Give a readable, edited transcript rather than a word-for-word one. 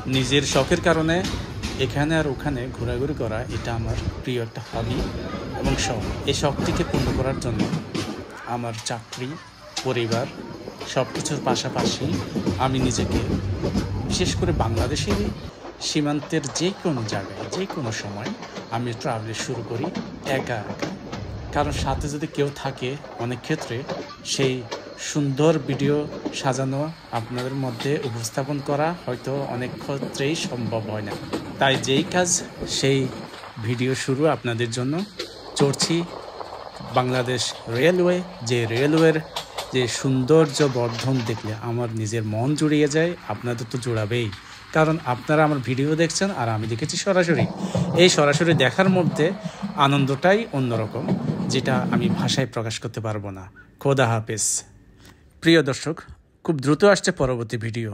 নিজের শখের কারণে এখানে আর ওখানে ঘোরাঘুরি করা এটা আমার প্রিয় একটা হবি এবং শখ। এই শখটিকে পূর্ণ করার জন্য আমার চাকরি, পরিবার সব কিছুর পাশাপাশি আমি নিজেকে বিশেষ করে বাংলাদেশের সীমান্তের যে কোনো জায়গায় যে কোনো সময় আমি ট্রাভেল শুরু করি একা একা। কারণ সাথে যদি কেউ থাকে অনেক ক্ষেত্রে সেই সুন্দর ভিডিও সাজানো আপনাদের মধ্যে উপস্থাপন করা হয়তো অনেক ক্ষেত্রেই সম্ভব হয় না। তাই যেই কাজ সেই ভিডিও শুরু আপনাদের জন্য চড়ছি বাংলাদেশ রেলওয়ে। যে রেলওয়ের যে সৌন্দর্য বর্ধন দেখলে আমার নিজের মন জুড়িয়ে যায়, আপনাদের তো জোড়াবেই, কারণ আপনারা আমার ভিডিও দেখছেন আর আমি দেখেছি সরাসরি। এই সরাসরি দেখার মধ্যে আনন্দটাই অন্যরকম, যেটা আমি ভাষায় প্রকাশ করতে পারবো না। খোদা হাফেজ। প্রিয় দর্শক, খুব দ্রুত আসছে পরবর্তী ভিডিও।